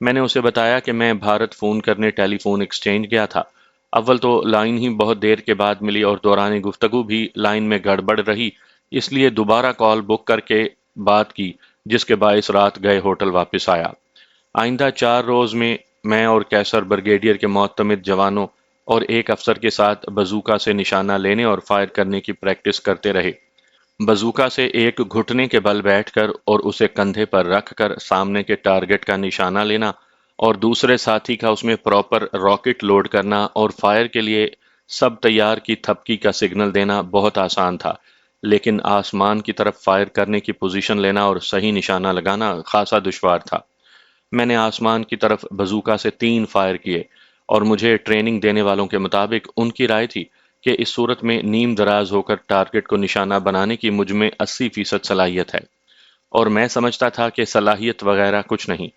میں نے اسے بتایا کہ میں بھارت فون کرنے ٹیلی فون ایکسچینج گیا تھا۔ اول تو لائن ہی بہت دیر کے بعد ملی اور دوران گفتگو بھی لائن میں گڑبڑ رہی، اس لیے دوبارہ کال بک کر کے بات کی، جس کے باعث رات گئے ہوٹل واپس آیا۔ آئندہ 4 روز میں اور کیسر بریگیڈیئر کے معتمد جوانوں اور ایک افسر کے ساتھ بزوکا سے نشانہ لینے اور فائر کرنے کی پریکٹس کرتے رہے۔ بزوکا سے ایک گھٹنے کے بل بیٹھ کر اور اسے کندھے پر رکھ کر سامنے کے ٹارگٹ کا نشانہ لینا اور دوسرے ساتھی کا اس میں پراپر راکٹ لوڈ کرنا اور فائر کے لیے سب تیار کی تھپکی کا سگنل دینا بہت آسان تھا، لیکن آسمان کی طرف فائر کرنے کی پوزیشن لینا اور صحیح نشانہ لگانا خاصا دشوار تھا۔ میں نے آسمان کی طرف بزوکا سے 3 فائر کیے، اور مجھے ٹریننگ دینے والوں کے مطابق ان کی رائے تھی کہ اس صورت میں نیم دراز ہو کر ٹارگٹ کو نشانہ بنانے کی مجھ میں 80% صلاحیت ہے، اور میں سمجھتا تھا کہ صلاحیت وغیرہ کچھ نہیں۔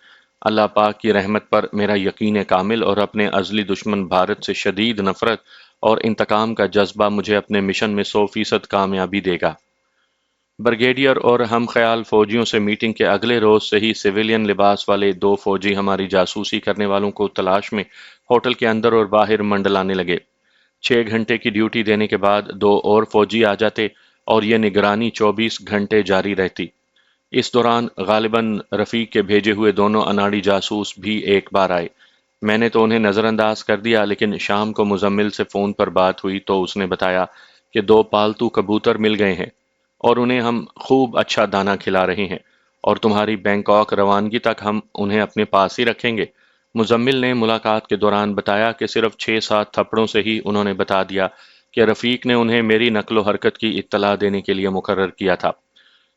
اللہ پاک کی رحمت پر میرا یقین کامل اور اپنے ازلی دشمن بھارت سے شدید نفرت اور انتقام کا جذبہ مجھے اپنے مشن میں 100% کامیابی دے گا۔ بریگیڈیئر اور ہم خیال فوجیوں سے میٹنگ کے اگلے روز سے ہی سویلین لباس والے 2 فوجی ہماری جاسوسی کرنے والوں کو تلاش میں ہوٹل کے اندر اور باہر منڈلانے لگے۔ 6 گھنٹے کی ڈیوٹی دینے کے بعد 2 اور فوجی آ جاتے اور یہ نگرانی 24 گھنٹے جاری رہتی۔ اس دوران غالباً رفیق کے بھیجے ہوئے دونوں اناڑی جاسوس بھی ایک بار آئے۔ میں نے تو انہیں نظر انداز کر دیا، لیکن شام کو مزمل سے فون پر بات ہوئی تو اس نے بتایا کہ 2 پالتو کبوتر مل گئے ہیں اور انہیں ہم خوب اچھا دانہ کھلا رہے ہیں، اور تمہاری بینکاک روانگی تک ہم انہیں اپنے پاس ہی رکھیں گے۔ مزمل نے ملاقات کے دوران بتایا کہ صرف 6-7 تھپڑوں سے ہی انہوں نے بتا دیا کہ رفیق نے انہیں میری نقل و حرکت کی اطلاع دینے کے لیے مقرر کیا تھا۔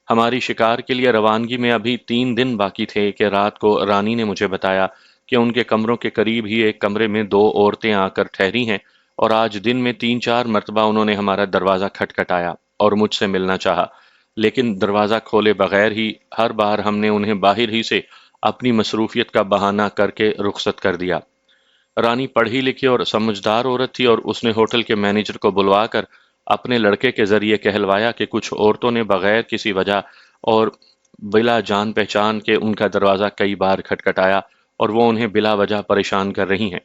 ہماری شکار کے لیے روانگی میں ابھی 3 دن باقی تھے کہ رات کو رانی نے مجھے بتایا کہ ان کے کمروں کے قریب ہی ایک کمرے میں 2 عورتیں آ کر ٹھہری ہیں، اور آج دن میں 3-4 مرتبہ انہوں نے ہمارا دروازہ کھٹکھٹایا اور مجھ سے ملنا چاہا، لیکن دروازہ کھولے بغیر ہی ہر بار ہم نے انہیں باہر ہی سے اپنی مصروفیت کا بہانہ کر کے رخصت کر دیا۔ رانی پڑھی لکھی اور سمجھدار عورت تھی، اور اس نے ہوٹل کے مینیجر کو بلوا کر اپنے لڑکے کے ذریعے کہلوایا کہ کچھ عورتوں نے بغیر کسی وجہ اور بلا جان پہچان کے ان کا دروازہ کئی بار کھٹکھٹایا اور وہ انہیں بلا وجہ پریشان کر رہی ہیں۔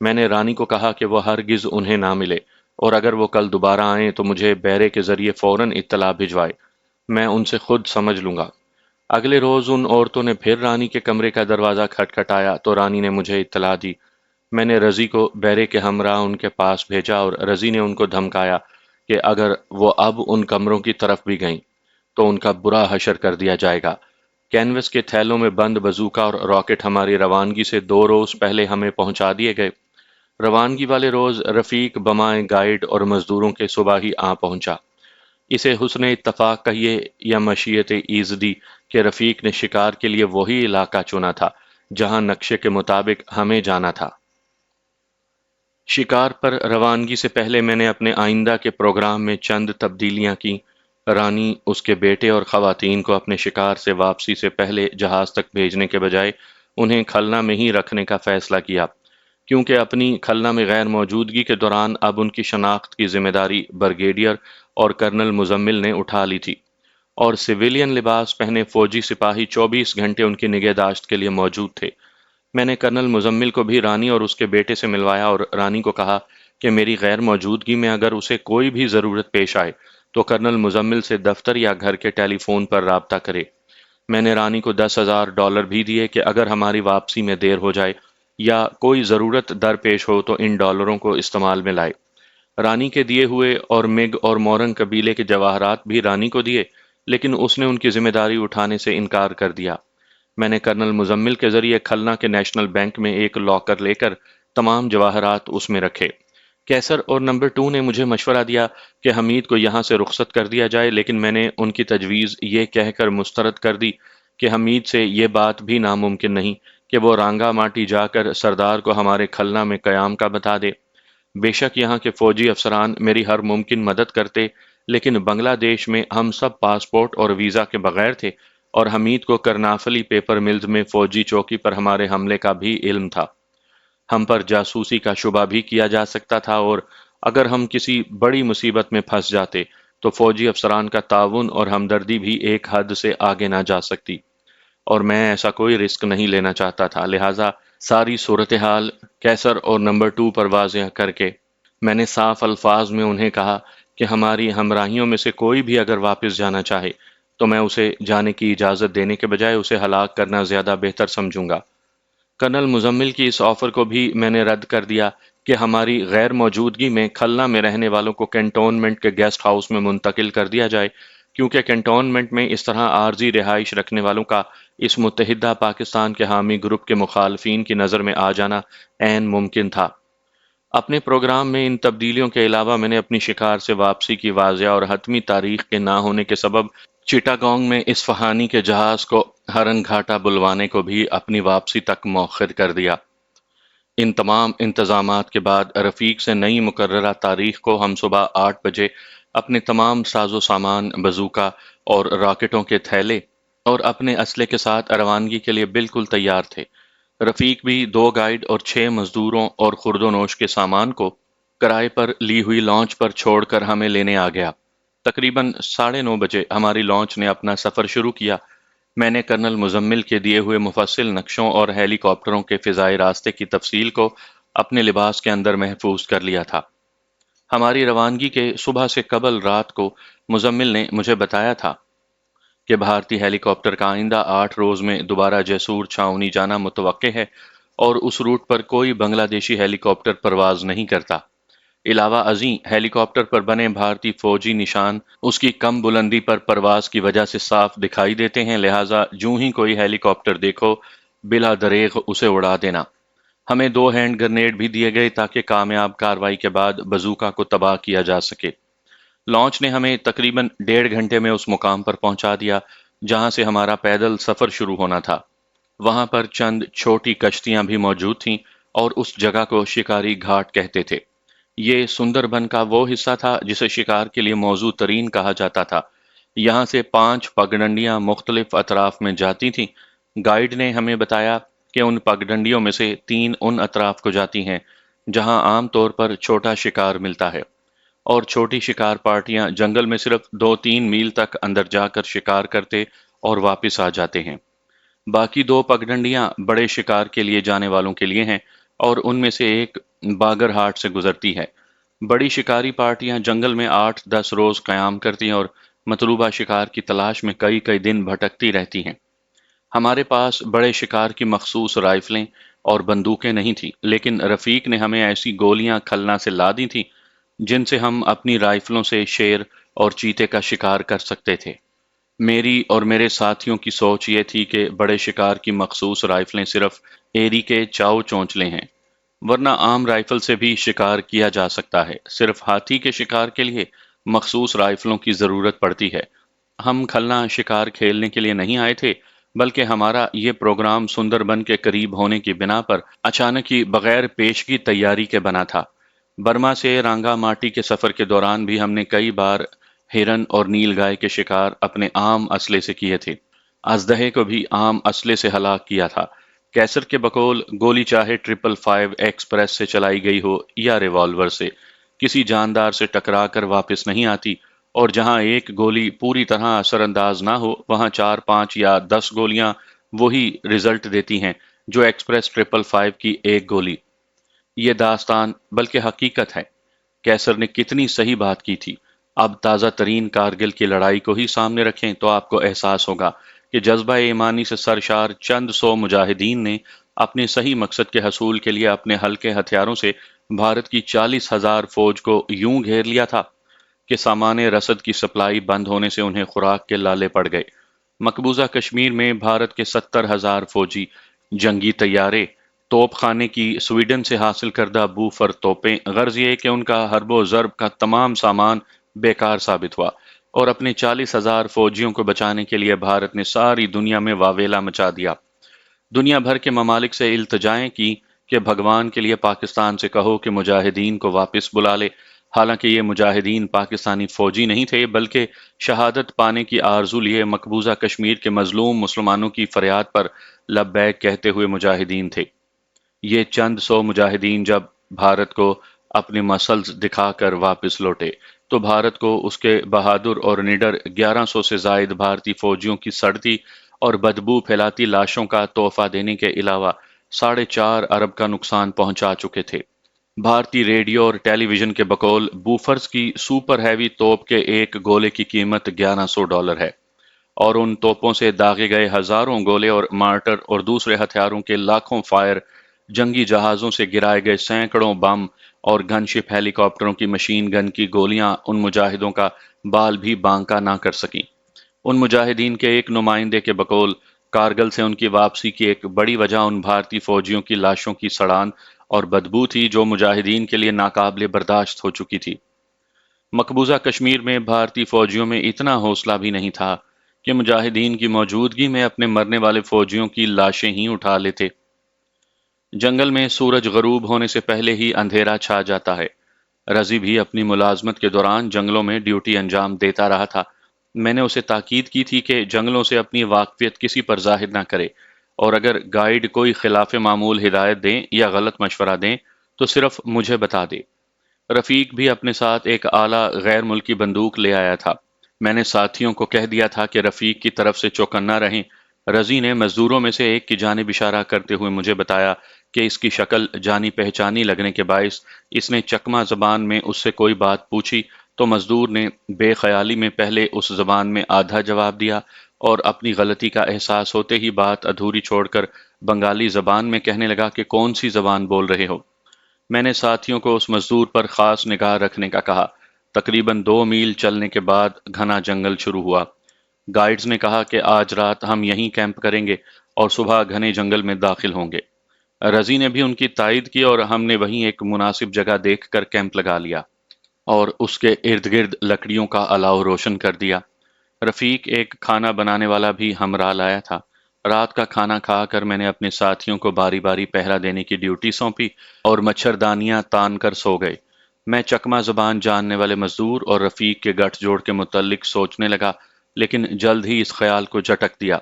میں نے رانی کو کہا کہ وہ ہرگز انہیں نہ ملے، اور اگر وہ کل دوبارہ آئیں تو مجھے بیرے کے ذریعے فوراً اطلاع بھجوائے، میں ان سے خود سمجھ لوں گا۔ اگلے روز ان عورتوں نے پھر رانی کے کمرے کا دروازہ کھٹکھٹایا تو رانی نے مجھے اطلاع دی۔ میں نے رضی کو بیرے کے ہمراہ ان کے پاس بھیجا، اور رضی نے ان کو دھمکایا کہ اگر وہ اب ان کمروں کی طرف بھی گئیں تو ان کا برا حشر کر دیا جائے گا۔ کینوس کے تھیلوں میں بند بزوکا اور راکٹ ہماری روانگی سے 2 روز پہلے ہمیں پہنچا دیے گئے۔ روانگی والے روز رفیق بمائے گائیڈ اور مزدوروں کے صبح ہی آ پہنچا۔ اسے حسن اتفاق کہیے یا مشیت ایزدی کہ رفیق نے شکار کے لیے وہی علاقہ چنا تھا جہاں نقشے کے مطابق ہمیں جانا تھا۔ شکار پر روانگی سے پہلے میں نے اپنے آئندہ کے پروگرام میں چند تبدیلیاں کی۔ رانی، اس کے بیٹے اور خواتین کو اپنے شکار سے واپسی سے پہلے جہاز تک بھیجنے کے بجائے انہیں کھلنا میں ہی رکھنے کا فیصلہ کیا، کیونکہ اپنی کھلنا میں غیر موجودگی کے دوران اب ان کی شناخت کی ذمہ داری بریگیڈیئر اور کرنل مزمل نے اٹھا لی تھی، اور سویلین لباس پہنے فوجی سپاہی 24 گھنٹے ان کی نگہداشت کے لیے موجود تھے۔ میں نے کرنل مزمل کو بھی رانی اور اس کے بیٹے سے ملوایا اور رانی کو کہا کہ میری غیر موجودگی میں اگر اسے کوئی بھی ضرورت پیش آئے تو کرنل مزمل سے دفتر یا گھر کے ٹیلی فون پر رابطہ کرے۔ میں نے رانی کو $10,000 بھی دیے کہ اگر ہماری واپسی میں دیر ہو جائے یا کوئی ضرورت درپیش ہو تو ان ڈالروں کو استعمال میں لائے۔ رانی کے دیے ہوئے اور مگ اور مورنگ قبیلے کے جواہرات بھی رانی کو دیے، لیکن اس نے ان کی ذمہ داری اٹھانے سے انکار کر دیا۔ میں نے کرنل مزمل کے ذریعے کھلنا کے نیشنل بینک میں ایک لاکر لے کر تمام جواہرات اس میں رکھے۔ کیسر اور نمبر 2 نے مجھے مشورہ دیا کہ حمید کو یہاں سے رخصت کر دیا جائے، لیکن میں نے ان کی تجویز یہ کہہ کر مسترد کر دی کہ حمید سے یہ بات بھی ناممکن نہیں کہ وہ رانگا ماٹی جا کر سردار کو ہمارے کھلنا میں قیام کا بتا دے۔ بے شک یہاں کے فوجی افسران میری ہر ممکن مدد کرتے، لیکن بنگلہ دیش میں ہم سب پاسپورٹ اور ویزا کے بغیر تھے، اور حمید کو کرنافلی پیپر ملز میں فوجی چوکی پر ہمارے حملے کا بھی علم تھا۔ ہم پر جاسوسی کا شبہ بھی کیا جا سکتا تھا، اور اگر ہم کسی بڑی مصیبت میں پھنس جاتے تو فوجی افسران کا تعاون اور ہمدردی بھی ایک حد سے آگے نہ جا سکتی۔ اور میں ایسا کوئی رسک نہیں لینا چاہتا تھا، لہٰذا ساری صورتحال کیسر اور نمبر 2 پر واضح کر کے میں نے صاف الفاظ میں انہیں کہا کہ ہماری ہمراہیوں میں سے کوئی بھی اگر واپس جانا چاہے تو میں اسے جانے کی اجازت دینے کے بجائے اسے ہلاک کرنا زیادہ بہتر سمجھوں گا۔ کرنل مزمل کی اس آفر کو بھی میں نے رد کر دیا کہ ہماری غیر موجودگی میں کھلنا میں رہنے والوں کو کینٹونمنٹ کے گیسٹ ہاؤس میں منتقل کر دیا جائے، کیونکہ کینٹونمنٹ میں اس طرح عارضی رہائش رکھنے والوں کا اس متحدہ پاکستان کے حامی گروپ کے مخالفین کی نظر میں آ جانا عین ممکن تھا۔ اپنے پروگرام میں ان تبدیلیوں کے علاوہ میں نے اپنی شکار سے واپسی کی واضح اور حتمی تاریخ کے نہ ہونے کے سبب چٹاگانگ میں اصفہانی کے جہاز کو ہرن گھاٹا بلوانے کو بھی اپنی واپسی تک مؤخر کر دیا۔ ان تمام انتظامات کے بعد رفیق سے نئی مقررہ تاریخ کو ہم صبح 8 بجے اپنے تمام ساز و سامان، بزوکا اور راکٹوں کے تھیلے اور اپنے اسلحے کے ساتھ روانگی کے لیے بالکل تیار تھے۔ رفیق بھی 2 گائیڈ اور 6 مزدوروں اور خرد و نوش کے سامان کو کرائے پر لی ہوئی لانچ پر چھوڑ کر ہمیں لینے آ گیا۔ تقریباً 9:30 بجے ہماری لانچ نے اپنا سفر شروع کیا۔ میں نے کرنل مزمل کے دیے ہوئے مفصل نقشوں اور ہیلی کاپٹروں کے فضائی راستے کی تفصیل کو اپنے لباس کے اندر محفوظ کر لیا تھا۔ ہماری روانگی کے صبح سے قبل رات کو مزمل نے مجھے بتایا تھا کہ بھارتی ہیلی کاپٹر کا آئندہ 8 روز میں دوبارہ جیسور چھاؤنی جانا متوقع ہے اور اس روٹ پر کوئی بنگلہ دیشی ہیلی کاپٹر پرواز نہیں کرتا۔ علاوہ ازیں ہیلی کاپٹر پر بنے بھارتی فوجی نشان اس کی کم بلندی پر پرواز کی وجہ سے صاف دکھائی دیتے ہیں، لہٰذا جوں ہی کوئی ہیلی کاپٹر دیکھو بلا دریغ اسے اڑا دینا۔ ہمیں 2 ہینڈ گرنیڈ بھی دیے گئے تاکہ کامیاب کارروائی کے بعد بزوکا کو تباہ کیا جا سکے۔ لانچ نے ہمیں تقریباً 1.5 گھنٹے میں اس مقام پر پہنچا دیا جہاں سے ہمارا پیدل سفر شروع ہونا تھا۔ وہاں پر چند چھوٹی کشتیاں بھی موجود تھیں اور اس جگہ کو شکاری گھاٹ کہتے تھے۔ یہ سندر بن کا وہ حصہ تھا جسے شکار کے لیے موزوں ترین کہا جاتا تھا۔ یہاں سے 5 پگڈنڈیاں مختلف اطراف میں جاتی تھیں۔ گائیڈ نے ہمیں بتایا کہ ان پگڈنڈیوں میں سے 3 ان اطراف کو جاتی ہیں جہاں عام طور پر چھوٹا شکار ملتا ہے، اور چھوٹی شکار پارٹیاں جنگل میں صرف 2-3 میل تک اندر جا کر شکار کرتے اور واپس آ جاتے ہیں۔ باقی 2 پگڈنڈیاں بڑے شکار کے لیے جانے والوں کے لیے ہیں اور ان میں سے ایک باگر ہاٹ سے گزرتی ہے۔ بڑی شکاری پارٹیاں جنگل میں 8-10 روز قیام کرتی ہیں اور مطلوبہ شکار کی تلاش میں کئی کئی دن بھٹکتی رہتی ہیں۔ ہمارے پاس بڑے شکار کی مخصوص رائفلیں اور بندوقیں نہیں تھیں، لیکن رفیق نے ہمیں ایسی گولیاں کھلنا سے لا دی تھیں جن سے ہم اپنی رائفلوں سے شیر اور چیتے کا شکار کر سکتے تھے۔ میری اور میرے ساتھیوں کی سوچ یہ تھی کہ بڑے شکار کی مخصوص رائفلیں صرف ایری کے چاؤ چونچلے ہیں، ورنہ عام رائفل سے بھی شکار کیا جا سکتا ہے۔ صرف ہاتھی کے شکار کے لیے مخصوص رائفلوں کی ضرورت پڑتی ہے۔ ہم کھلنا شکار کھیلنے کے لیے نہیں آئے تھے، بلکہ ہمارا یہ پروگرام سندر بن کے قریب ہونے کی بنا پر اچانک ہی بغیر پیشگی تیاری کے بنا تھا۔ برما سے رانگا ماٹی کے سفر کے دوران بھی ہم نے کئی بار ہرن اور نیل گائے کے شکار اپنے عام اسلحے سے کیے تھے۔ اژدہے کو بھی عام اسلحے سے ہلاک کیا تھا۔ کیسر کے بقول گولی چاہے 555 ایکسپریس سے چلائی گئی ہو یا ریوالور سے، کسی جاندار سے ٹکرا کر واپس نہیں آتی، اور جہاں ایک گولی پوری طرح اثر انداز نہ ہو وہاں 4-5 یا 10 گولیاں وہی رزلٹ دیتی ہیں جو ایکسپریس 555 کی ایک گولی۔ یہ داستان بلکہ حقیقت ہے۔ کیسر نے کتنی صحیح بات کی تھی۔ اب تازہ ترین کارگل کی لڑائی کو ہی سامنے رکھیں تو آپ کو احساس ہوگا کہ جذبہ ایمانی سے سرشار چند سو مجاہدین نے اپنے صحیح مقصد کے حصول کے لیے اپنے ہلکے ہتھیاروں سے بھارت کی 40,000 فوج کو یوں گھیر لیا تھا کہ سامان رسد کی سپلائی بند ہونے سے انہیں خوراک کے لالے پڑ گئے۔ مقبوضہ کشمیر میں بھارت کے 70,000 فوجی، جنگی طیارے، توپ خانے کی سویڈن سے حاصل کردہ بوفر توپیں، غرض یہ کہ ان کا حرب و ضرب کا تمام سامان بیکار ثابت ہوا، اور اپنے 40,000 فوجیوں کو بچانے کے لیے بھارت نے ساری دنیا میں واویلا مچا دیا۔ دنیا بھر کے ممالک سے التجائیں کی کہ بھگوان کے لیے پاکستان سے کہو کہ مجاہدین کو واپس بلا لے، حالانکہ یہ مجاہدین پاکستانی فوجی نہیں تھے بلکہ شہادت پانے کی آرزو لیے مقبوضہ کشمیر کے مظلوم مسلمانوں کی فریاد پر لبیک کہتے ہوئے مجاہدین تھے۔ یہ چند سو مجاہدین جب بھارت کو اپنے مسلز دکھا کر واپس لوٹے تو بھارت کو اس کے بہادر اور نڈر 1100 سے زائد بھارتی فوجیوں کی سڑتی اور بدبو پھیلاتی لاشوں کا تحفہ دینے کے علاوہ 4.5 ارب کا نقصان پہنچا چکے تھے۔ بھارتی ریڈیو اور ٹیلی ویژن کے بقول بوفرز کی سپر ہیوی توپ کے ایک گولے کی قیمت $1100 ہے، اور ان توپوں سے داغے گئے ہزاروں گولے اور مارٹر اور دوسرے ہتھیاروں کے لاکھوں فائر، جنگی جہازوں سے گرائے گئے سینکڑوں بم اور گن شپ ہیلی کاپٹروں کی مشین گن کی گولیاں ان مجاہدوں کا بال بھی بانکا نہ کر سکیں۔ ان مجاہدین کے ایک نمائندے کے بقول کارگل سے ان کی واپسی کی ایک بڑی وجہ ان بھارتی فوجیوں کی لاشوں کی سڑان اور بدبو تھی جو مجاہدین کے لیے ناقابل برداشت ہو چکی تھی۔ مقبوضہ کشمیر میں بھارتی فوجیوں میں اتنا حوصلہ بھی نہیں تھا کہ مجاہدین کی موجودگی میں اپنے مرنے والے فوجیوں کی لاشیں ہی اٹھا لیتے۔ جنگل میں سورج غروب ہونے سے پہلے ہی اندھیرا چھا جاتا ہے۔ رضی بھی اپنی ملازمت کے دوران جنگلوں میں ڈیوٹی انجام دیتا رہا تھا۔ میں نے اسے تاکید کی تھی کہ جنگلوں سے اپنی واقفیت کسی پر ظاہر نہ کرے، اور اگر گائیڈ کوئی خلاف معمول ہدایت دیں یا غلط مشورہ دیں تو صرف مجھے بتا دے۔ رفیق بھی اپنے ساتھ ایک اعلیٰ غیر ملکی بندوق لے آیا تھا۔ میں نے ساتھیوں کو کہہ دیا تھا کہ رفیق کی طرف سے چوکنا رہیں۔ رضی نے مزدوروں میں سے ایک کی جانب اشارہ کرتے ہوئے مجھے بتایا کہ اس کی شکل جانی پہچانی لگنے کے باعث اس نے چکما زبان میں اس سے کوئی بات پوچھی تو مزدور نے بے خیالی میں پہلے اس زبان میں آدھا جواب دیا، اور اپنی غلطی کا احساس ہوتے ہی بات ادھوری چھوڑ کر بنگالی زبان میں کہنے لگا کہ کون سی زبان بول رہے ہو۔ میں نے ساتھیوں کو اس مزدور پر خاص نگاہ رکھنے کا کہا۔ تقریباً 2 میل چلنے کے بعد گھنا جنگل شروع ہوا۔ گائیڈز نے کہا کہ آج رات ہم یہیں کیمپ کریں گے اور صبح گھنے جنگل میں داخل ہوں گے۔ رضی نے بھی ان کی تائید کی اور ہم نے وہیں ایک مناسب جگہ دیکھ کر کیمپ لگا لیا اور اس کے ارد گرد لکڑیوں کا الاؤ روشن کر دیا۔ رفیق ایک کھانا بنانے والا بھی ہمراہ لایا تھا۔ رات کا کھانا کھا کر میں نے اپنے ساتھیوں کو باری باری پہرا دینے کی ڈیوٹی سونپی اور مچھردانیاں تان کر سو گئے۔ میں چکما زبان جاننے والے مزدور اور رفیق کے گٹھ جوڑ کے متعلق سوچنے لگا، لیکن جلد ہی اس خیال کو جھٹک دیا۔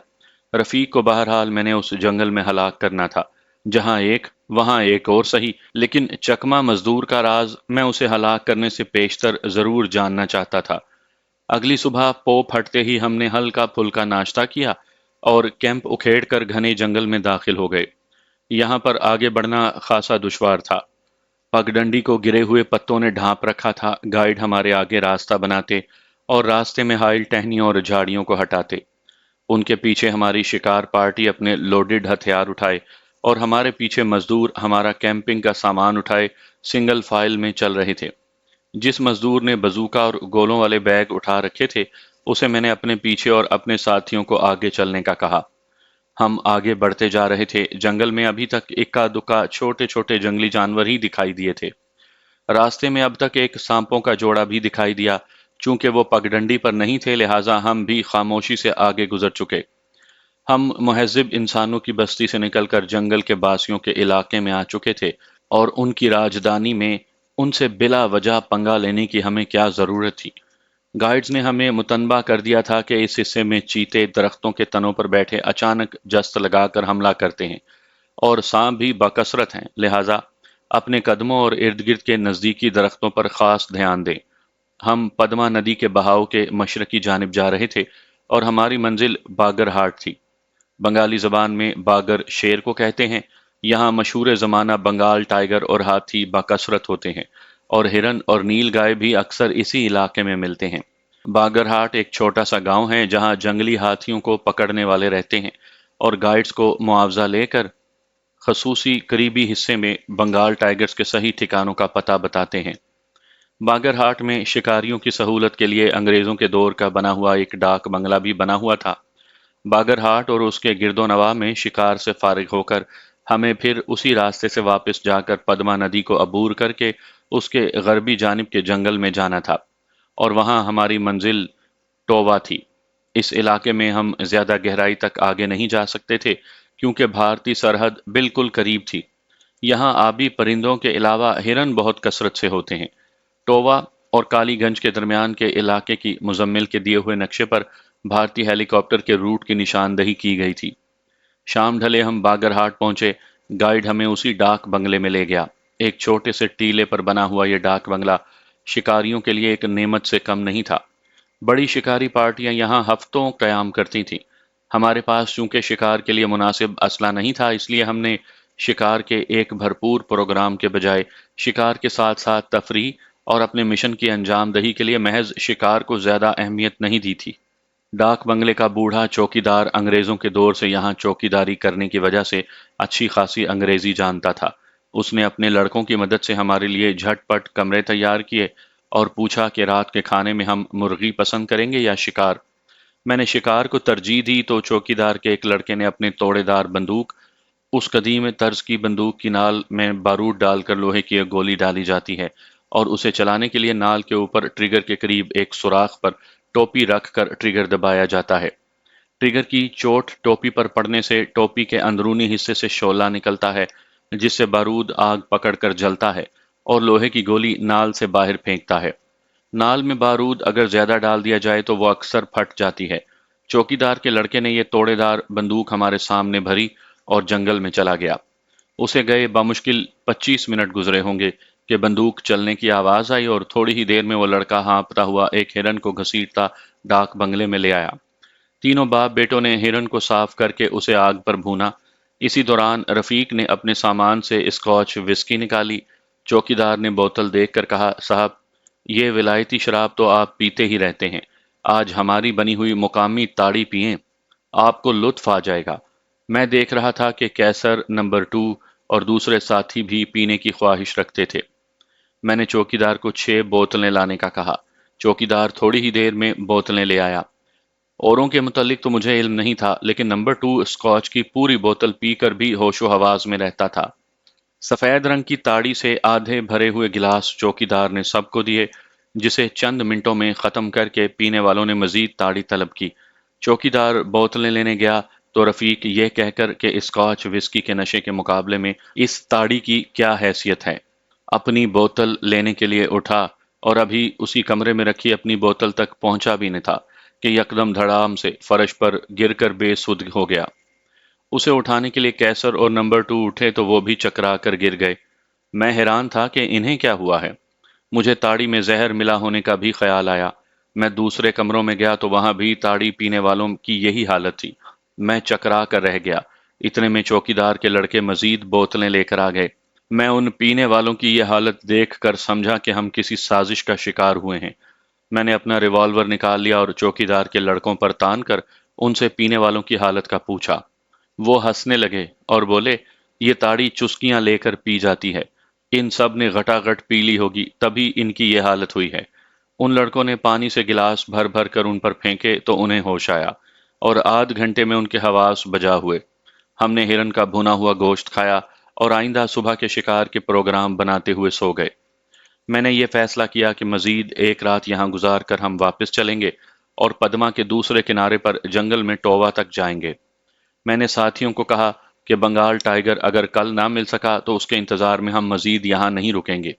رفیق کو بہرحال میں نے اس جنگل میں ہلاک کرنا تھا، جہاں ایک وہاں ایک اور صحیح، لیکن چکما مزدور کا راز میں اسے ہلاک کرنے سے پیشتر ضرور جاننا چاہتا تھا۔ اگلی صبح پو پھٹتے ہی ہم نے ہلکا پھلکا ناشتہ کیا اور کیمپ اکھیڑ کر گھنے جنگل میں داخل ہو گئے۔ یہاں پر آگے بڑھنا خاصا دشوار تھا۔ پگڈنڈی کو گرے ہوئے پتوں نے ڈھانپ رکھا تھا۔ گائیڈ ہمارے آگے راستہ بناتے اور راستے میں حائل ٹہنیوں اور جھاڑیوں کو ہٹاتے۔ ان کے پیچھے ہماری شکار پارٹی اپنے لوڈڈ ہتھیار اٹھائے اور ہمارے پیچھے مزدور ہمارا کیمپنگ کا سامان اٹھائے سنگل فائل میں چل رہے تھے۔ جس مزدور نے بزوکا اور گولوں والے بیگ اٹھا رکھے تھے اسے میں نے اپنے پیچھے اور اپنے ساتھیوں کو آگے چلنے کا کہا۔ ہم آگے بڑھتے جا رہے تھے۔ جنگل میں ابھی تک اکا دکا چھوٹے چھوٹے جنگلی جانور ہی دکھائی دیے تھے۔ راستے میں اب تک ایک سانپوں کا جوڑا بھی دکھائی دیا۔ چونکہ وہ پگڈنڈی پر نہیں تھے لہٰذا ہم بھی خاموشی سے آگے گزر چکے۔ ہم مہذب انسانوں کی بستی سے نکل کر جنگل کے باسیوں کے علاقے میں آ چکے تھے، اور ان کی راجدھانی میں ان سے بلا وجہ پنگا لینے کی ہمیں کیا ضرورت تھی۔ گائیڈز نے ہمیں متنبہ کر دیا تھا کہ اس حصے میں چیتے درختوں کے تنوں پر بیٹھے اچانک جست لگا کر حملہ کرتے ہیں، اور سانپ بھی بکثرت ہیں، لہٰذا اپنے قدموں اور ارد گرد کے نزدیکی درختوں پر خاص دھیان دیں۔ ہم پدما ندی کے بہاؤ کے مشرقی جانب جا رہے تھے اور ہماری منزل باگر ہاٹ تھی۔ بنگالی زبان میں باگر شیر کو کہتے ہیں۔ یہاں مشہور زمانہ بنگال ٹائیگر اور ہاتھی بکثرت ہوتے ہیں، اور ہرن اور نیل گائے بھی اکثر اسی علاقے میں ملتے ہیں۔ باگر ہاٹ ایک چھوٹا سا گاؤں ہے جہاں جنگلی ہاتھیوں کو پکڑنے والے رہتے ہیں اور گائیڈز کو معاوضہ لے کر خصوصی قریبی حصے میں بنگال ٹائیگرز کے صحیح ٹھکانوں کا پتہ بتاتے ہیں۔ باگر ہاٹ میں شکاریوں کی سہولت کے لیے انگریزوں کے دور کا بنا ہوا ایک ڈاک بنگلہ بھی بنا ہوا تھا۔ باگر ہاٹ اور اس کے گرد و نواح میں شکار سے فارغ ہو کر ہمیں پھر اسی راستے سے واپس جا کر پدما ندی کو عبور کر کے اس کے غربی جانب کے جنگل میں جانا تھا، اور وہاں ہماری منزل ٹووا تھی۔ اس علاقے میں ہم زیادہ گہرائی تک آگے نہیں جا سکتے تھے کیونکہ بھارتی سرحد بالکل قریب تھی۔ یہاں آبی پرندوں کے علاوہ ہرن بہت کثرت سے ہوتے ہیں۔ ٹووا اور کالی گنج کے درمیان کے علاقے کی مزمل کے دیے ہوئے نقشے پر بھارتی ہیلی کاپٹر کے روٹ کی نشاندہی کی گئی تھی۔ شام ڈھلے ہم باگر ہاٹ پہنچے۔ گائیڈ ہمیں اسی ڈاک بنگلے میں لے گیا۔ ایک چھوٹے سے ٹیلے پر بنا ہوا یہ ڈاک بنگلہ شکاریوں کے لیے ایک نعمت سے کم نہیں تھا۔ بڑی شکاری پارٹیاں یہاں ہفتوں قیام کرتی تھیں۔ ہمارے پاس چونکہ شکار کے لیے مناسب اسلحہ نہیں تھا، اس لیے ہم نے شکار کے ایک بھرپور پروگرام کے بجائے شکار کے ساتھ ساتھ تفریح اور اپنے مشن کی انجام دہی کے لیے محض شکار کو زیادہ اہمیت نہیں دی تھی۔ ڈاک بنگلے کا بوڑھا چوکیدار انگریزوں کے دور سے یہاں چوکیداری کرنے کی وجہ سے اچھی خاصی انگریزی جانتا تھا۔ اس نے اپنے لڑکوں کی مدد سے ہمارے لیے جھٹ پٹ کمرے تیار کیے اور پوچھا کہ رات کے کھانے میں ہم مرغی پسند کریں گے یا شکار۔ میں نے شکار کو ترجیح دی تو چوکیدار کے ایک لڑکے نے اپنے توڑے دار بندوق، اس قدیم طرز کی بندوق کی نال میں بارود ڈال کر لوہے کی ایک گولی ڈالی جاتی ہے اور اسے چلانے کے لیے نال کے اوپر ٹریگر کے قریب ایک سوراخ پر ٹوپی رکھ کر ٹریگر دبایا جاتا ہے۔ ٹریگر کی چوٹ ٹوپی پر پڑنے سے ٹوپی کے اندرونی حصے سے شعلہ نکلتا ہے جس سے بارود آگ پکڑ کر جلتا ہے اور لوہے کی گولی نال سے باہر پھینکتا ہے۔ نال میں بارود اگر زیادہ ڈال دیا جائے تو وہ اکثر پھٹ جاتی ہے۔ چوکیدار کے لڑکے نے یہ توڑے دار بندوق ہمارے سامنے بھری اور جنگل میں چلا گیا۔ اسے گئے بمشکل 25 منٹ گزرے ہوں گے کہ بندوق چلنے کی آواز آئی اور تھوڑی ہی دیر میں وہ لڑکا ہانپتا ہوا ایک ہرن کو گھسیٹتا ڈاک بنگلے میں لے آیا۔ تینوں باپ بیٹوں نے ہرن کو صاف کر کے اسے آگ پر بھونا۔ اسی دوران رفیق نے اپنے سامان سے اسکاچ وسکی نکالی۔ چوکیدار نے بوتل دیکھ کر کہا، صاحب یہ ولایتی شراب تو آپ پیتے ہی رہتے ہیں، آج ہماری بنی ہوئی مقامی تاڑی پئیں، آپ کو لطف آ جائے گا۔ میں دیکھ رہا تھا کہ کیسر، نمبر 2 اور دوسرے ساتھی بھی پینے کی خواہش رکھتے تھے۔ میں نے چوکیدار کو 6 بوتلیں لانے کا کہا۔ چوکیدار تھوڑی ہی دیر میں بوتلیں لے آیا۔ اوروں کے متعلق تو مجھے علم نہیں تھا، لیکن نمبر 2 اسکاچ کی پوری بوتل پی کر بھی ہوش و حواس میں رہتا تھا۔ سفید رنگ کی تاڑی سے آدھے بھرے ہوئے گلاس چوکیدار نے سب کو دیے، جسے چند منٹوں میں ختم کر کے پینے والوں نے مزید تاڑی طلب کی۔ چوکیدار بوتلیں لینے گیا تو رفیق یہ کہہ کر کہ اسکاچ وسکی کے نشے کے مقابلے میں اس تاڑی کی کیا حیثیت ہے، اپنی بوتل لینے کے لیے اٹھا اور ابھی اسی کمرے میں رکھی اپنی بوتل تک پہنچا بھی نہ تھا کہ یکدم دھڑام سے فرش پر گر کر بے سدھ ہو گیا۔ اسے اٹھانے کے لیے کیسر اور نمبر 2 اٹھے تو وہ بھی چکرا کر گر گئے۔ میں حیران تھا کہ انہیں کیا ہوا ہے۔ مجھے تاڑی میں زہر ملا ہونے کا بھی خیال آیا۔ میں دوسرے کمروں میں گیا تو وہاں بھی تاڑی پینے والوں کی یہی حالت تھی۔ میں چکرا کر رہ گیا۔ اتنے میں چوکیدار کے لڑکے مزید بوتلیں لے کر آ گئے۔ میں ان پینے والوں کی یہ حالت دیکھ کر سمجھا کہ ہم کسی سازش کا شکار ہوئے ہیں۔ میں نے اپنا ریوالور نکال لیا اور چوکیدار کے لڑکوں پر تان کر ان سے پینے والوں کی حالت کا پوچھا۔ وہ ہنسنے لگے اور بولے، یہ تاڑی چسکیاں لے کر پی جاتی ہے، ان سب نے گھٹا گھٹ پی لی ہوگی تبھی ان کی یہ حالت ہوئی ہے۔ ان لڑکوں نے پانی سے گلاس بھر بھر کر ان پر پھینکے تو انہیں ہوش آیا اور آدھ گھنٹے میں ان کے حواس بجا ہوئے۔ ہم نے ہرن کا بھنا ہوا گوشت کھایا اور آئندہ صبح کے شکار کے پروگرام بناتے ہوئے سو گئے۔ میں نے یہ فیصلہ کیا کہ مزید ایک رات یہاں گزار کر ہم واپس چلیں گے اور پدما کے دوسرے کنارے پر جنگل میں ٹووا تک جائیں گے۔ میں نے ساتھیوں کو کہا کہ بنگال ٹائیگر اگر کل نہ مل سکا تو اس کے انتظار میں ہم مزید یہاں نہیں رکیں گے۔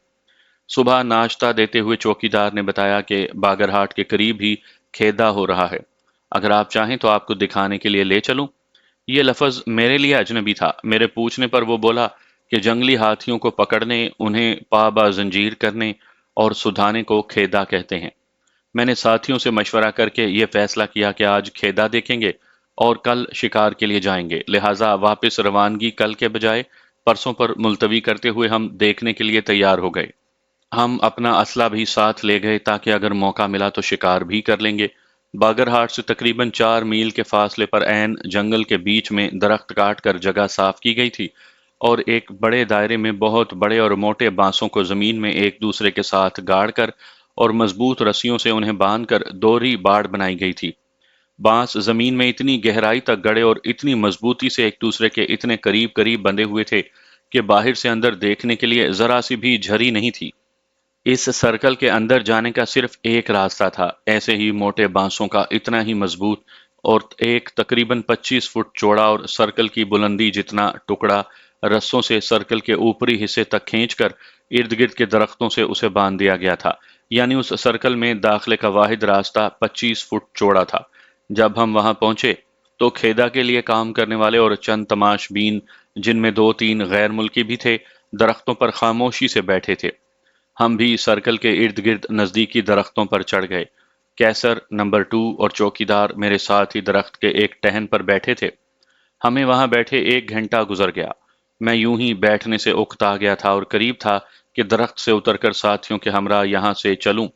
صبح ناشتہ دیتے ہوئے چوکیدار نے بتایا کہ باگرہاٹ کے قریب ہی کھیدا ہو رہا ہے، اگر آپ چاہیں تو آپ کو دکھانے کے لیے لے چلوں۔ یہ لفظ میرے لیے اجنبی تھا۔ میرے پوچھنے پر وہ بولا کہ جنگلی ہاتھیوں کو پکڑنے، انہیں پا با زنجیر کرنے اور سدھانے کو کھیدا کہتے ہیں۔ میں نے ساتھیوں سے مشورہ کر کے یہ فیصلہ کیا کہ آج کھیدا دیکھیں گے اور کل شکار کے لیے جائیں گے، لہٰذا واپس روانگی کل کے بجائے پرسوں پر ملتوی کرتے ہوئے ہم دیکھنے کے لیے تیار ہو گئے۔ ہم اپنا اسلحہ بھی ساتھ لے گئے تاکہ اگر موقع ملا تو شکار بھی کر لیں گے۔ باگرہاٹ سے تقریباً 4 میل کے فاصلے پر عین جنگل کے بیچ میں درخت کاٹ کر جگہ صاف کی گئی تھی اور ایک بڑے دائرے میں بہت بڑے اور موٹے بانسوں کو زمین میں ایک دوسرے کے ساتھ گاڑ کر اور مضبوط رسیوں سے انہیں باندھ کر دوہری باڑ بنائی گئی تھی۔ بانس زمین میں اتنی گہرائی تک گڑے اور اتنی مضبوطی سے ایک دوسرے کے اتنے قریب قریب بندھے ہوئے تھے کہ باہر سے اندر دیکھنے کے لیے ذرا سی بھی جھری نہیں تھی۔ اس سرکل کے اندر جانے کا صرف ایک راستہ تھا، ایسے ہی موٹے بانسوں کا اتنا ہی مضبوط اور ایک تقریباً 25 فٹ چوڑا اور سرکل کی بلندی جتنا ٹکڑا رسوں سے سرکل کے اوپری حصے تک کھینچ کر ارد گرد کے درختوں سے اسے باندھ دیا گیا تھا، یعنی اس سرکل میں داخلے کا واحد راستہ 25 فٹ چوڑا تھا۔ جب ہم وہاں پہنچے تو کھیدا کے لیے کام کرنے والے اور چند تماش بین، جن میں 2-3 غیر ملکی بھی تھے، درختوں پر خاموشی سے بیٹھے تھے۔ ہم بھی سرکل کے ارد گرد نزدیکی درختوں پر چڑھ گئے۔ کیسر، نمبر 2 اور چوکیدار میرے ساتھ ہی درخت کے ایک ٹہن پر بیٹھے تھے۔ ہمیں وہاں بیٹھے 1 گھنٹہ گزر گیا۔ میں یوں ہی بیٹھنے سے اکتا گیا تھا اور قریب تھا کہ درخت سے اتر کر ساتھیوں کے ہمراہ یہاں سے چلوں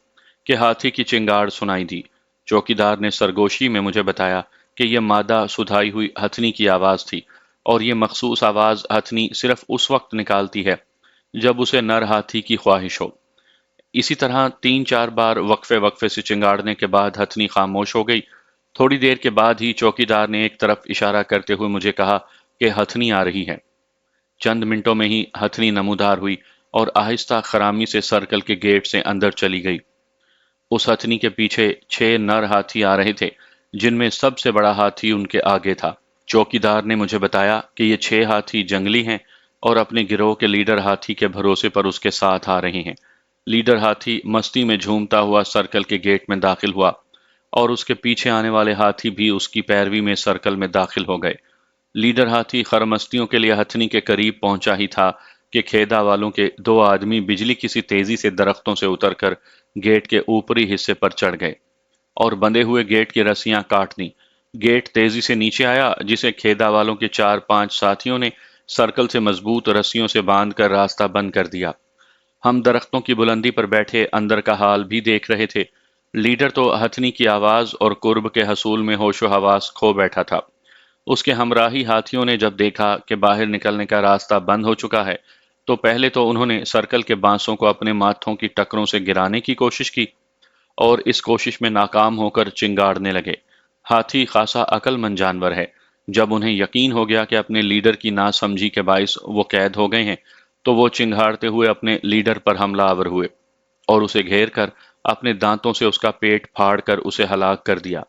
کہ ہاتھی کی چنگاڑ سنائی دی۔ چوکیدار نے سرگوشی میں مجھے بتایا کہ یہ مادہ سدھائی ہوئی ہتھنی کی آواز تھی، اور یہ مخصوص آواز ہتھنی صرف اس وقت نکالتی ہے جب اسے نر ہاتھی کی خواہش ہو۔ اسی طرح 3 4 بار وقفے وقفے سے چنگاڑنے کے بعد ہتھنی خاموش ہو گئی۔ تھوڑی دیر کے بعد ہی چوکیدار نے ایک طرف اشارہ کرتے ہوئے مجھے کہا کہ ہتھنی آ رہی ہے۔ چند منٹوں میں ہی ہتھنی نمودار ہوئی اور آہستہ خرامی سے سرکل کے گیٹ سے اندر چلی گئی۔ اس ہتھنی کے پیچھے 6 نر ہاتھی آ رہے تھے، جن میں سب سے بڑا ہاتھی ان کے آگے تھا۔ چوکیدار نے مجھے بتایا کہ یہ 6 ہاتھی جنگلی ہیں اور اپنے گروہ کے لیڈر ہاتھی کے بھروسے پر اس کے ساتھ آ رہے ہیں۔ لیڈر ہاتھی مستی میں جھومتا ہوا سرکل کے گیٹ میں داخل ہوا، اور اس کے پیچھے آنے والے ہاتھی بھی اس کی پیروی میں سرکل میں داخل ہو گئے۔ لیڈر ہاتھی خرمستیوں کے لیے ہتھنی کے قریب پہنچا ہی تھا کہ کھیدا والوں کے 2 آدمی بجلی کی سی تیزی سے درختوں سے اتر کر گیٹ کے اوپری حصے پر چڑھ گئے اور بندھے ہوئے گیٹ کی رسیاں کاٹ دیں۔ گیٹ تیزی سے نیچے آیا، جسے کھیدا والوں کے 4 5 ساتھیوں نے سرکل سے مضبوط رسیوں سے باندھ کر راستہ بند کر دیا۔ ہم درختوں کی بلندی پر بیٹھے اندر کا حال بھی دیکھ رہے تھے۔ لیڈر تو ہتھنی کی آواز اور قرب کے حصول میں ہوش و حواس کھو بیٹھا تھا۔ اس کے ہمراہی ہاتھیوں نے جب دیکھا کہ باہر نکلنے کا راستہ بند ہو چکا ہے، تو پہلے تو انہوں نے سرکل کے بانسوں کو اپنے ماتھوں کی ٹکروں سے گرانے کی کوشش کی، اور اس کوشش میں ناکام ہو کر چنگاڑنے لگے۔ ہاتھی خاصا عقل مند جانور ہے۔ جب انہیں یقین ہو گیا کہ اپنے لیڈر کی ناسمجھی کے باعث وہ قید ہو گئے ہیں، تو وہ چنگھاڑتے ہوئے اپنے لیڈر پر حملہ آور ہوئے اور اسے گھیر کر اپنے دانتوں سے اس کا پیٹ پھاڑ کر اسے ہلاک کر دیا۔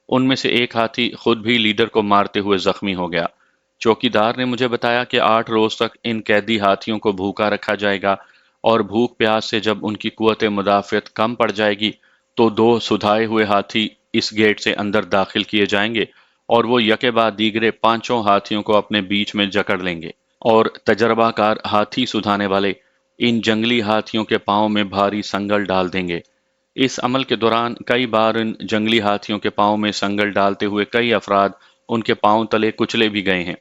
ان میں سے ایک ہاتھی خود بھی لیڈر کو مارتے ہوئے زخمی ہو گیا۔ چوکیدار نے مجھے بتایا کہ 8 روز تک ان قیدی ہاتھیوں کو بھوکا رکھا جائے گا، اور بھوک پیاس سے جب ان کی قوت مدافعت کم پڑ جائے گی تو 2 سدھائے ہوئے ہاتھی اس گیٹ سے اندر داخل کیے جائیں گے، اور وہ یکے بعد دیگرے 5 ہاتھیوں کو اپنے بیچ میں جکڑ لیں گے، اور تجربہ کار ہاتھی سدھانے والے ان جنگلی ہاتھیوں کے پاؤں میں بھاری سنگل ڈال دیں گے۔ اس عمل کے دوران کئی بار ان جنگلی ہاتھیوں کے پاؤں میں سنگل ڈالتے ہوئے کئی افراد ان کے پاؤں تلے کچلے بھی گئے ہیں۔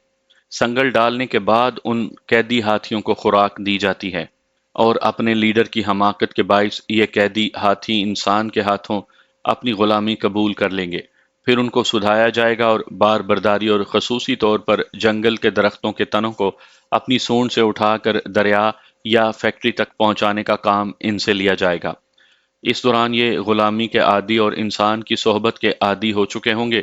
سنگل ڈالنے کے بعد ان قیدی ہاتھیوں کو خوراک دی جاتی ہے، اور اپنے لیڈر کی حماقت کے باعث یہ قیدی ہاتھی انسان کے ہاتھوں اپنی غلامی قبول کر لیں گے۔ پھر ان کو سدھایا جائے گا اور بار برداری اور خصوصی طور پر جنگل کے درختوں کے تنوں کو اپنی سونڈ سے اٹھا کر دریا یا فیکٹری تک پہنچانے کا کام ان سے لیا جائے گا۔ اس دوران یہ غلامی کے عادی اور انسان کی صحبت کے عادی ہو چکے ہوں گے،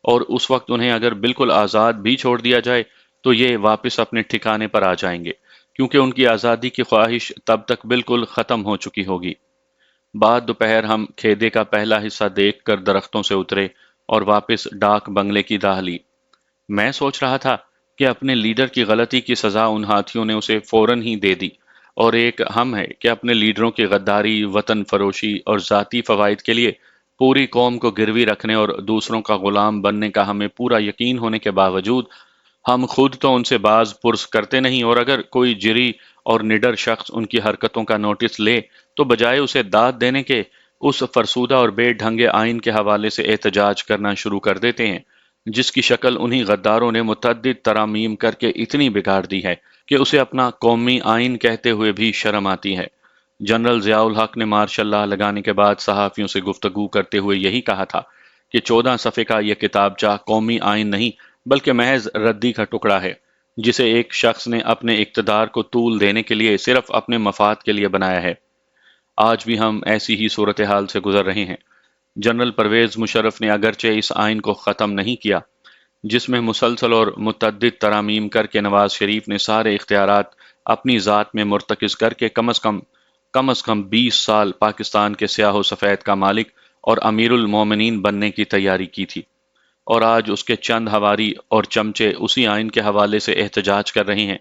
اور اس وقت انہیں اگر بالکل آزاد بھی چھوڑ دیا جائے تو یہ واپس اپنے ٹھکانے پر آ جائیں گے، کیونکہ ان کی آزادی کی خواہش تب تک بالکل ختم ہو چکی ہوگی۔ بعد دوپہر ہم کھیدے کا پہلا حصہ دیکھ کر درختوں سے اترے اور واپس ڈاک بنگلے کی راہ لی۔ میں سوچ رہا تھا کہ اپنے لیڈر کی غلطی کی سزا ان ہاتھیوں نے اسے فوراً ہی دے دی، اور ایک ہم ہے کہ اپنے لیڈروں کی غداری، وطن فروشی اور ذاتی فوائد کے لیے پوری قوم کو گروی رکھنے اور دوسروں کا غلام بننے کا ہمیں پورا یقین ہونے کے باوجود ہم خود تو ان سے باز پرس کرتے نہیں، اور اگر کوئی جری اور نڈر شخص ان کی حرکتوں کا نوٹس لے تو بجائے اسے داد دینے کے اس فرسودہ اور بے ڈھنگے آئین کے حوالے سے احتجاج کرنا شروع کر دیتے ہیں، جس کی شکل انہی غداروں نے متعدد ترامیم کر کے اتنی بگاڑ دی ہے کہ اسے اپنا قومی آئین کہتے ہوئے بھی شرم آتی ہے۔ جنرل ضیاء الحق نے مارشل لاء لگانے کے بعد صحافیوں سے گفتگو کرتے ہوئے یہی کہا تھا کہ 14 صفحے کا یہ کتابچہ قومی آئین نہیں بلکہ محض ردی کا ٹکڑا ہے، جسے ایک شخص نے اپنے اقتدار کو طول دینے کے لیے صرف اپنے مفاد کے لیے بنایا ہے۔ آج بھی ہم ایسی ہی صورتحال سے گزر رہے ہیں۔ جنرل پرویز مشرف نے اگرچہ اس آئین کو ختم نہیں کیا، جس میں مسلسل اور متعدد ترامیم کر کے نواز شریف نے سارے اختیارات اپنی ذات میں مرتکز کر کے کم از کم 20 سال پاکستان کے سیاہ و سفید کا مالک اور امیر المومنین بننے کی تیاری کی تھی، اور آج اس کے چند ہواری اور چمچے اسی آئین کے حوالے سے احتجاج کر رہے ہیں۔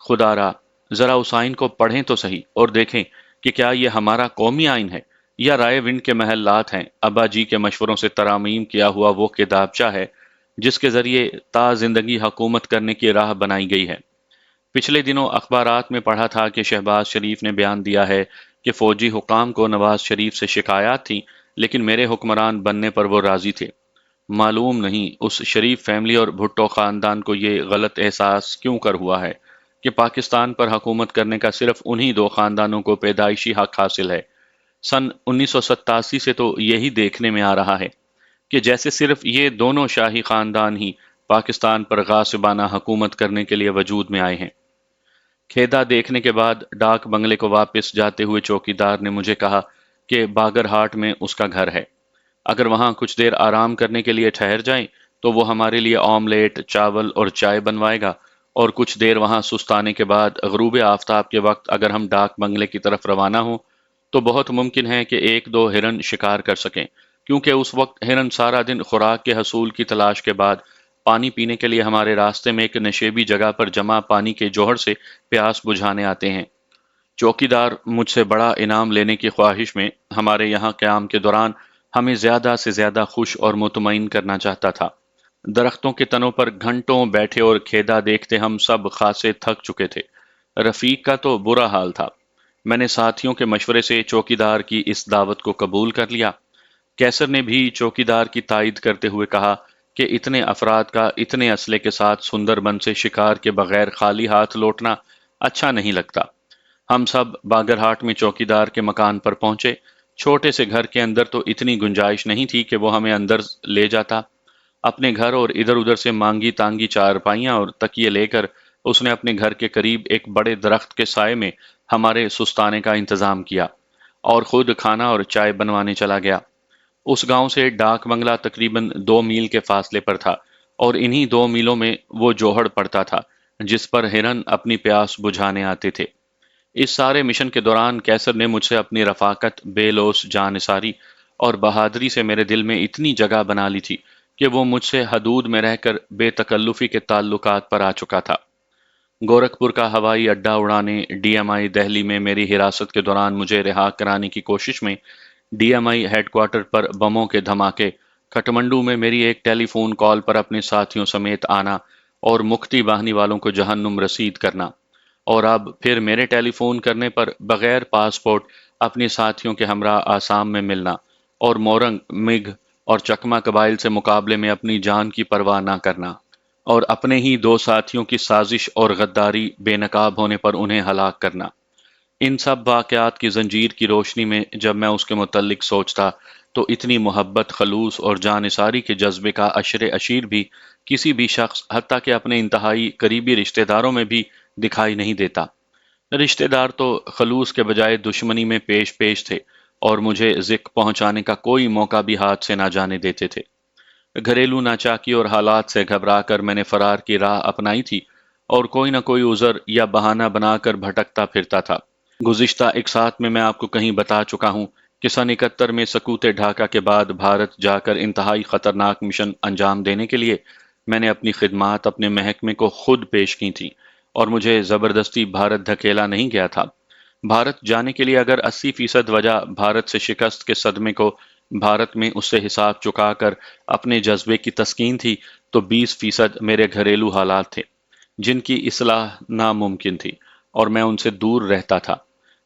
خدا را، ذرا اس آئین کو پڑھیں تو صحیح اور دیکھیں کہ کیا یہ ہمارا قومی آئین ہے یا رائے ونڈ کے محلات ہیں، ابا جی کے مشوروں سے ترامیم کیا ہوا وہ کتابچہ ہے جس کے ذریعے تا زندگی حکومت کرنے کی راہ بنائی گئی ہے۔ پچھلے دنوں اخبارات میں پڑھا تھا کہ شہباز شریف نے بیان دیا ہے کہ فوجی حکام کو نواز شریف سے شکایات تھیں لیکن میرے حکمران بننے پر وہ راضی تھے۔ معلوم نہیں اس شریف فیملی اور بھٹو خاندان کو یہ غلط احساس کیوں کر ہوا ہے کہ پاکستان پر حکومت کرنے کا صرف انہی دو خاندانوں کو پیدائشی حق حاصل ہے۔ سن 1987 سے تو یہی دیکھنے میں آ رہا ہے کہ جیسے صرف یہ دونوں شاہی خاندان ہی پاکستان پر غاصبانہ حکومت کرنے کے لیے وجود میں آئے ہیں۔ کھیدا دیکھنے کے بعد ڈاک بنگلے کو واپس جاتے ہوئے چوکیدار نے مجھے کہا کہ باگر ہاٹ میں اس کا گھر ہے۔ اگر وہاں کچھ دیر آرام کرنے کے لیے ٹھہر جائیں تو وہ ہمارے لیے آملیٹ، چاول اور چائے بنوائے گا، اور کچھ دیر وہاں سستانے کے بعد غروب آفتاب کے وقت اگر ہم ڈاک بنگلے کی طرف روانہ ہوں تو بہت ممکن ہے کہ ایک دو ہرن شکار کر سکیں، کیونکہ اس وقت ہرن سارا دن خوراک کے حصول کی تلاش کے بعد پانی پینے کے لیے ہمارے راستے میں ایک نشیبی جگہ پر جمع پانی کے جوہر سے پیاس بجھانے آتے ہیں۔ چوکیدار مجھ سے بڑا انعام لینے کی خواہش میں ہمارے یہاں قیام کے دوران ہمیں زیادہ سے زیادہ خوش اور مطمئن کرنا چاہتا تھا۔ درختوں کے تنوں پر گھنٹوں بیٹھے اور کھیدا دیکھتے ہم سب خاصے تھک چکے تھے۔ رفیق کا تو برا حال تھا۔ میں نے ساتھیوں کے مشورے سے چوکیدار کی اس دعوت کو قبول کر لیا۔ کیسر نے بھی چوکیدار کی تائید کرتے ہوئے کہا کہ اتنے افراد کا اتنے اسلحے کے ساتھ سندر بن سے شکار کے بغیر خالی ہاتھ لوٹنا اچھا نہیں لگتا۔ ہم سب باگرہاٹ میں چوکیدار کے مکان پر پہنچے۔ چھوٹے سے گھر کے اندر تو اتنی گنجائش نہیں تھی کہ وہ ہمیں اندر لے جاتا۔ اپنے گھر اور ادھر ادھر سے مانگی تانگی چارپائیاں اور تکیے لے کر اس نے اپنے گھر کے قریب ایک بڑے درخت کے سائے میں ہمارے سستانے کا انتظام کیا اور خود کھانا اور چائے بنوانے چلا گیا۔ اس گاؤں سے ڈاک بنگلہ تقریباً 2 میل کے فاصلے پر تھا، اور انہی 2 میلوں میں وہ جوہڑ پڑتا تھا جس پر ہرن اپنی پیاس بجھانے آتے تھے۔ اس سارے مشن کے دوران کیسر نے مجھ سے اپنی رفاقت، بے لوث جانثاری اور بہادری سے میرے دل میں اتنی جگہ بنا لی تھی کہ وہ مجھ سے حدود میں رہ کر بے تکلفی کے تعلقات پر آ چکا تھا۔ گورکھپور کا ہوائی اڈہ اڑانے، ڈی ایم آئی دہلی میں میری حراست کے دوران مجھے رہا کرانے کی کوشش میں، D M I headquarter پر بموں کے دھماکے، کھٹمنڈو میں میری ایک ٹیلی فون کال پر اپنے ساتھیوں سمیت آنا اور مکتی باہنی والوں کو جہنم رسید کرنا، اور اب پھر میرے ٹیلی فون کرنے پر بغیر پاسپورٹ اپنے ساتھیوں کے ہمراہ آسام میں ملنا، اور مورنگ، مگ اور چکما قبائل سے مقابلے میں اپنی جان کی پرواہ نہ کرنا، اور اپنے ہی دو ساتھیوں کی سازش اور غداری بے نقاب ہونے پر انہیں ہلاک کرنا۔ ان سب واقعات کی زنجیر کی روشنی میں جب میں اس کے متعلق سوچتا تو اتنی محبت، خلوص اور جانثاری کے جذبے کا عشر اشیر بھی کسی بھی شخص، حتیٰ کہ اپنے انتہائی قریبی رشتہ داروں میں بھی دکھائی نہیں دیتا۔ رشتہ دار تو خلوص کے بجائے دشمنی میں پیش پیش تھے، اور مجھے ذک پہنچانے کا کوئی موقع بھی ہاتھ سے نہ جانے دیتے تھے۔ گھریلو ناچاکی اور حالات سے گھبرا کر میں نے فرار کی راہ اپنائی تھی، اور کوئی نہ کوئی عذر یا بہانہ بنا کر بھٹکتا پھرتا تھا۔ گزشتہ ایک ساتھ میں آپ کو کہیں بتا چکا ہوں کہ سن 71 میں سکوت ڈھاکہ کے بعد بھارت جا کر انتہائی خطرناک مشن انجام دینے کے لیے میں نے اپنی خدمات اپنے محکمے کو خود پیش کی تھیں، اور مجھے زبردستی بھارت دھکیلا نہیں گیا تھا۔ بھارت جانے کے لیے اگر 80% وجہ بھارت سے شکست کے صدمے کو بھارت میں اس سے حساب چکا کر اپنے جذبے کی تسکین تھی، تو 20% میرے گھریلو حالات تھے جن کی اصلاح ناممکن تھی، اور میں ان سے دور رہتا تھا۔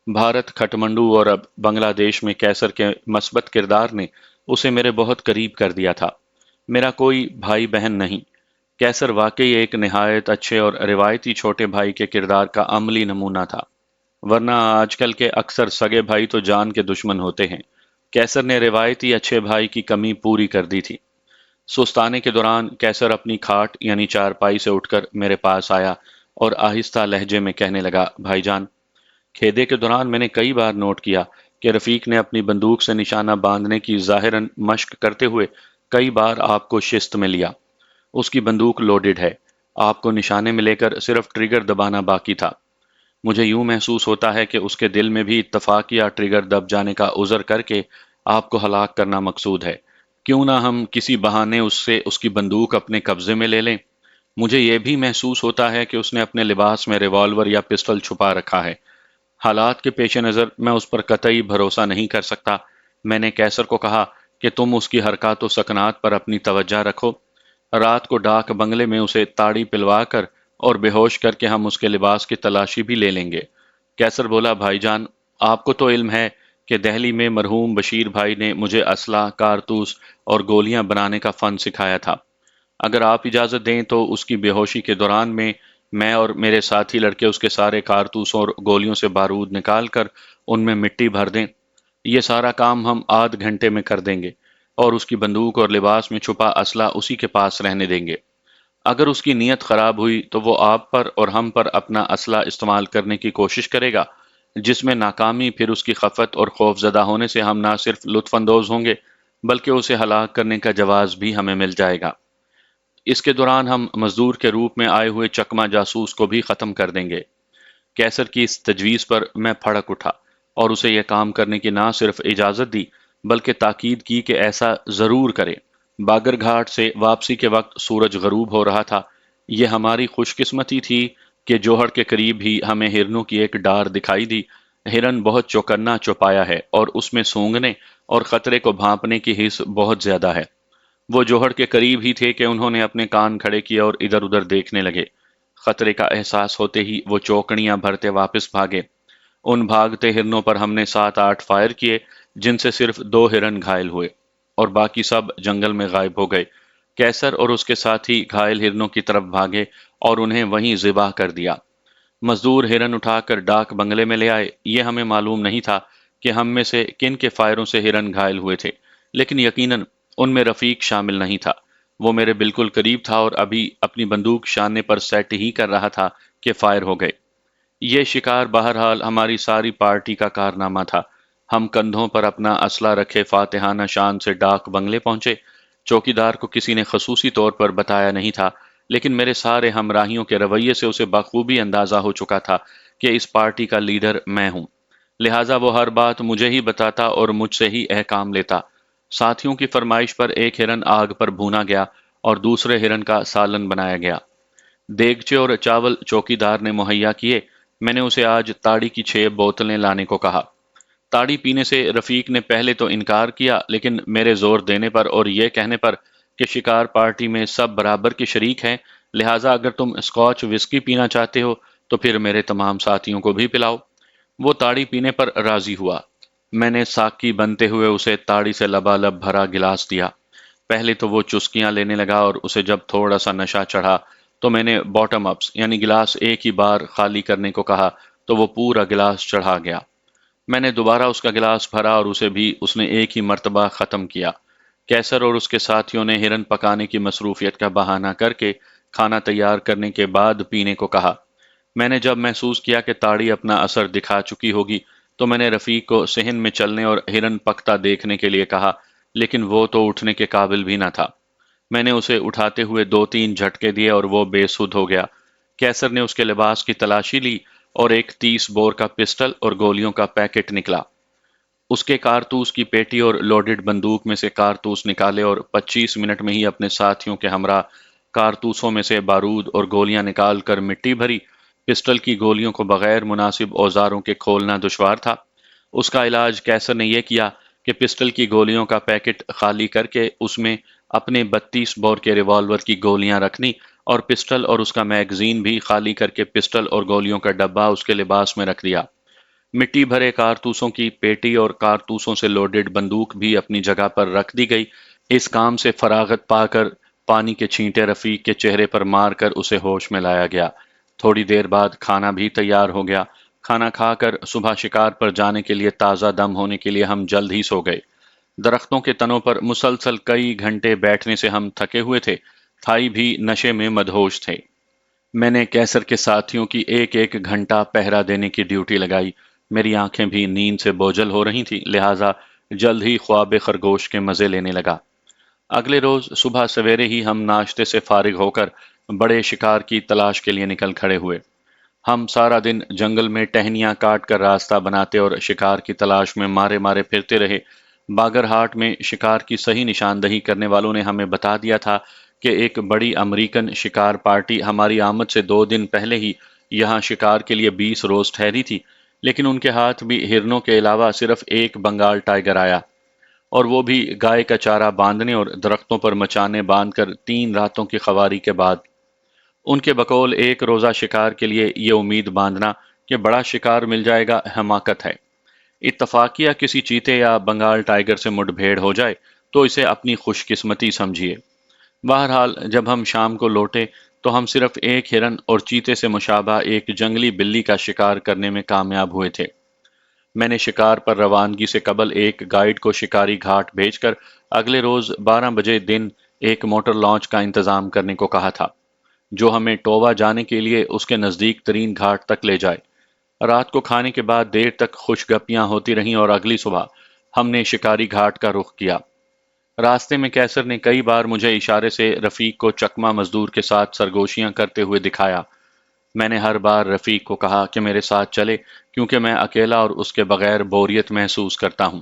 بھارت، کھٹمنڈو اور اب بنگلہ دیش میں کیسر کے مثبت کردار نے اسے میرے بہت قریب کر دیا تھا۔ میرا کوئی بھائی بہن نہیں۔ کیسر واقعی ایک نہایت اچھے اور روایتی چھوٹے بھائی کے کردار کا عملی نمونہ تھا، ورنہ آج کل کے اکثر سگے بھائی تو جان کے دشمن ہوتے ہیں۔ کیسر نے روایتی اچھے بھائی کی کمی پوری کر دی تھی۔ سستانے کے دوران کیسر اپنی کھاٹ یعنی چارپائی سے اٹھ کر میرے پاس آیا اور آہستہ لہجے میں کہنے لگا، بھائی جان، کھیدے کے دوران میں نے کئی بار نوٹ کیا کہ رفیق نے اپنی بندوق سے نشانہ باندھنے کی ظاہراً مشق کرتے ہوئے کئی بار آپ کو شست میں لیا۔ اس کی بندوق لوڈڈ ہے، آپ کو نشانے میں لے کر صرف ٹریگر دبانا باقی تھا۔ مجھے یوں محسوس ہوتا ہے کہ اس کے دل میں بھی اتفاقیہ ٹریگر دب جانے کا عذر کر کے آپ کو ہلاک کرنا مقصود ہے۔ کیوں نہ ہم کسی بہانے اس سے اس کی بندوق اپنے قبضے میں لے لیں؟ مجھے یہ بھی محسوس ہوتا ہے کہ اس نے اپنے لباس میں ریوالور یا پسٹل چھپا رکھا ہے۔ حالات کے پیش نظر میں اس پر قطعی بھروسہ نہیں کر سکتا۔ میں نے کیسر کو کہا کہ تم اس کی حرکات و سکنات پر اپنی توجہ رکھو۔ رات کو ڈاک بنگلے میں اسے تاڑی پلوا کر اور بے ہوش کر کے ہم اس کے لباس کی تلاشی بھی لے لیں گے۔ کیسر بولا، بھائی جان، آپ کو تو علم ہے کہ دہلی میں مرحوم بشیر بھائی نے مجھے اسلحہ، کارتوس اور گولیاں بنانے کا فن سکھایا تھا۔ اگر آپ اجازت دیں تو اس کی بے ہوشی کے دوران میں اور میرے ساتھی لڑکے اس کے سارے کارتوسوں اور گولیوں سے بارود نکال کر ان میں مٹی بھر دیں۔ یہ سارا کام ہم آدھ گھنٹے میں کر دیں گے، اور اس کی بندوق اور لباس میں چھپا اسلحہ اسی کے پاس رہنے دیں گے۔ اگر اس کی نیت خراب ہوئی تو وہ آپ پر اور ہم پر اپنا اسلحہ استعمال کرنے کی کوشش کرے گا، جس میں ناکامی پھر اس کی خفت اور خوف زدہ ہونے سے ہم نہ صرف لطف اندوز ہوں گے بلکہ اسے ہلاک کرنے کا جواز بھی ہمیں مل جائے گا۔ اس کے دوران ہم مزدور کے روپ میں آئے ہوئے چکما جاسوس کو بھی ختم کر دیں گے۔ کیسر کی اس تجویز پر میں پھڑک اٹھا اور اسے یہ کام کرنے کی نہ صرف اجازت دی بلکہ تاکید کی کہ ایسا ضرور کرے۔ باگر گھاٹ سے واپسی کے وقت سورج غروب ہو رہا تھا۔ یہ ہماری خوش قسمتی تھی کہ جوہر کے قریب ہی ہمیں ہرنوں کی ایک ڈار دکھائی دی۔ ہرن بہت چوکنا چوپایا ہے اور اس میں سونگنے اور خطرے کو بھانپنے کی حس بہت زیادہ ہے۔ وہ جوہر کے قریب ہی تھے کہ انہوں نے اپنے کان کھڑے کیے اور ادھر ادھر دیکھنے لگے۔ خطرے کا احساس ہوتے ہی وہ چوکڑیاں بھرتے واپس بھاگے۔ ان بھاگتے ہرنوں پر ہم نے 7-8 فائر کیے، جن سے صرف 2 ہرن گھائل ہوئے اور باقی سب جنگل میں غائب ہو گئے۔ کیسر اور اس کے ساتھی گھائل ہرنوں کی طرف بھاگے اور انہیں وہیں ذبح کر دیا۔ مزدور ہرن اٹھا کر ڈاک بنگلے میں لے آئے۔ یہ ہمیں معلوم نہیں تھا کہ ہم میں سے کن کے فائروں سے ہرن گھائل ہوئے تھے، لیکن یقیناً ان میں رفیق شامل نہیں تھا۔ وہ میرے بالکل قریب تھا اور ابھی اپنی بندوق شانے پر سیٹ ہی کر رہا تھا کہ فائر ہو گئے۔ یہ شکار بہرحال ہماری ساری پارٹی کا کارنامہ تھا۔ ہم کندھوں پر اپنا اسلحہ رکھے فاتحانہ شان سے ڈاک بنگلے پہنچے۔ چوکیدار کو کسی نے خصوصی طور پر بتایا نہیں تھا، لیکن میرے سارے ہمراہیوں کے رویے سے اسے بخوبی اندازہ ہو چکا تھا کہ اس پارٹی کا لیڈر میں ہوں، لہٰذا وہ ہر بات مجھے ہی بتاتا اور مجھ سے ہی احکام لیتا۔ ساتھیوں کی فرمائش پر ایک ہرن آگ پر بھونا گیا اور دوسرے ہرن کا سالن بنایا گیا۔ دیگچے اور چاول چوکیدار نے مہیا کیے۔ میں نے اسے آج تاڑی کی 6 بوتلیں لانے کو کہا۔ تاڑی پینے سے رفیق نے پہلے تو انکار کیا، لیکن میرے زور دینے پر اور یہ کہنے پر کہ شکار پارٹی میں سب برابر کے شریک ہیں، لہٰذا اگر تم اسکاچ وسکی پینا چاہتے ہو تو پھر میرے تمام ساتھیوں کو بھی پلاؤ۔ وہ تاڑی پینے پر راضی ہوا۔ میں نے ساکی بنتے ہوئے اسے تاڑی سے لبالب بھرا گلاس دیا۔ پہلے تو وہ چسکیاں لینے لگا اور اسے جب تھوڑا سا نشہ چڑھا تو میں نے باٹم اپس یعنی گلاس ایک ہی بار خالی کرنے کو کہا تو وہ پورا گلاس چڑھا گیا۔ میں نے دوبارہ اس کا گلاس بھرا اور اسے بھی اس نے ایک ہی مرتبہ ختم کیا۔ کیسر اور اس کے ساتھیوں نے ہرن پکانے کی مصروفیت کا بہانہ کر کے کھانا تیار کرنے کے بعد پینے کو کہا۔ میں نے جب محسوس کیا کہ تاڑی اپنا اثر دکھا چکی ہوگی تو میں نے رفیق کو صحن میں چلنے اور ہرن پکتا دیکھنے کے لیے کہا، لیکن وہ تو اٹھنے کے قابل بھی نہ تھا۔ میں نے اسے اٹھاتے ہوئے 2-3 جھٹکے دیے اور وہ بے سدھ ہو گیا۔ کیسر نے اس کے لباس کی تلاشی لی اور ایک 30 بور کا پسٹل اور گولیوں کا پیکٹ نکلا۔ اس کے کارتوس کی پیٹی اور لوڈڈ بندوق میں سے کارتوس نکالے اور 25 منٹ میں ہی اپنے ساتھیوں کے ہمراہ کارتوسوں میں سے بارود اور گولیاں نکال کر مٹی بھری۔ پسٹل کی گولیوں کو بغیر مناسب اوزاروں کے کھولنا دشوار تھا۔ اس کا علاج کیسر نے یہ کیا کہ پسٹل کی گولیوں کا پیکٹ خالی کر کے اس میں اپنے 32 بور کے ریوالور کی گولیاں رکھنی اور پسٹل اور اس کا میگزین بھی خالی کر کے پسٹل اور گولیوں کا ڈبہ اس کے لباس میں رکھ دیا۔ مٹی بھرے کارتوسوں کی پیٹی اور کارتوسوں سے لوڈڈ بندوق بھی اپنی جگہ پر رکھ دی گئی۔ اس کام سے فراغت پا کر پانی کے چھینٹے رفیق کے چہرے پر مار کر اسے ہوش میں لایا گیا۔ تھوڑی دیر بعد کھانا بھی تیار ہو گیا۔ کھانا کھا کر صبح شکار پر جانے کے لیے تازہ دم ہونے کے لیے ہم جلد ہی سو گئے۔ درختوں کے تنوں پر مسلسل کئی گھنٹے بیٹھنے سے ہم تھکے ہوئے تھے، تھائی بھی نشے میں مدہوش تھے۔ میں نے کیسر کے ساتھیوں کی ایک ایک گھنٹہ پہرا دینے کی ڈیوٹی لگائی۔ میری آنکھیں بھی نیند سے بوجھل ہو رہی تھیں، لہٰذا جلد ہی خواب خرگوش کے مزے لینے لگا۔ اگلے روز صبح سویرے ہی ہم ناشتے سے فارغ ہو کر بڑے شکار کی تلاش کے لیے نکل کھڑے ہوئے۔ ہم سارا دن جنگل میں ٹہنیاں کاٹ کر راستہ بناتے اور شکار کی تلاش میں مارے مارے پھرتے رہے۔ باگر ہاٹ میں شکار کی صحیح نشاندہی کرنے والوں نے ہمیں بتا دیا تھا کہ ایک بڑی امریکن شکار پارٹی ہماری آمد سے 2 دن پہلے ہی یہاں شکار کے لیے 20 روز ٹھہری تھی، لیکن ان کے ہاتھ بھی ہرنوں کے علاوہ صرف ایک بنگال ٹائیگر آیا، اور وہ بھی گائے کا چارہ باندھنے اور درختوں پر مچانے باندھ کر 3 راتوں کی خواری کے بعد۔ ان کے بقول ایک روزہ شکار کے لیے یہ امید باندھنا کہ بڑا شکار مل جائے گا حماقت ہے۔ اتفاقیہ کسی چیتے یا بنگال ٹائیگر سے مڈ بھیڑ ہو جائے تو اسے اپنی خوش قسمتی سمجھیے۔ بہرحال جب ہم شام کو لوٹے تو ہم صرف ایک ہرن اور چیتے سے مشابہ ایک جنگلی بلی کا شکار کرنے میں کامیاب ہوئے تھے۔ میں نے شکار پر روانگی سے قبل ایک گائیڈ کو شکاری گھاٹ بھیج کر اگلے روز 12 بجے دن ایک موٹر لانچ کا انتظام کرنے کو کہا تھا جو ہمیں ٹووا جانے کے لیے اس کے نزدیک ترین گھاٹ تک لے جائے۔ رات کو کھانے کے بعد دیر تک خوش گپیاں ہوتی رہیں اور اگلی صبح ہم نے شکاری گھاٹ کا رخ کیا۔ راستے میں کیسر نے کئی بار مجھے اشارے سے رفیق کو چکما مزدور کے ساتھ سرگوشیاں کرتے ہوئے دکھایا۔ میں نے ہر بار رفیق کو کہا کہ میرے ساتھ چلے کیونکہ میں اکیلا اور اس کے بغیر بوریت محسوس کرتا ہوں۔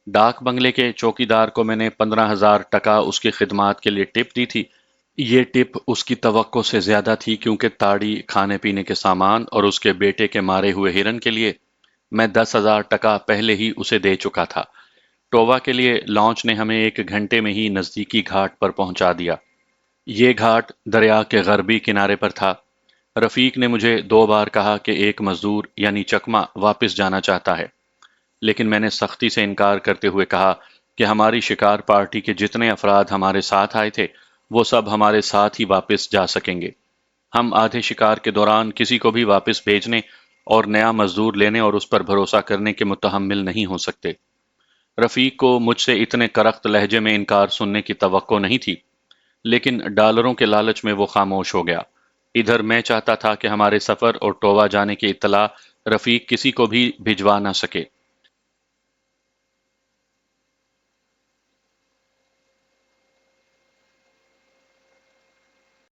ڈاک بنگلے کے چوکیدار کو میں نے 15,000 ٹکا اس کی خدمات کے لیے ٹپ دی تھی۔ یہ ٹپ اس کی توقع سے زیادہ تھی کیونکہ تاڑی، کھانے پینے کے سامان اور اس کے بیٹے کے مارے ہوئے ہرن کے لیے میں 10,000 ٹکا پہلے ہی اسے دے چکا تھا۔ ٹووا کے لیے لانچ نے ہمیں 1 گھنٹے میں ہی نزدیکی گھاٹ پر پہنچا دیا۔ یہ گھاٹ دریا کے غربی کنارے پر تھا۔ رفیق نے مجھے 2 بار کہا کہ ایک مزدور یعنی چکما واپس جانا چاہتا ہے، لیکن میں نے سختی سے انکار کرتے ہوئے کہا کہ ہماری شکار پارٹی کے جتنے افراد ہمارے ساتھ آئے تھے وہ سب ہمارے ساتھ ہی واپس جا سکیں گے۔ ہم آدھے شکار کے دوران کسی کو بھی واپس بھیجنے اور نیا مزدور لینے اور اس پر بھروسہ کرنے کے متحمل نہیں ہو سکتے۔ رفیق کو مجھ سے اتنے کرخت لہجے میں انکار سننے کی توقع نہیں تھی، لیکن ڈالروں کے لالچ میں وہ خاموش ہو گیا۔ ادھر میں چاہتا تھا کہ ہمارے سفر اور ٹووا جانے کی اطلاع رفیق کسی کو بھی بھجوا نہ سکے۔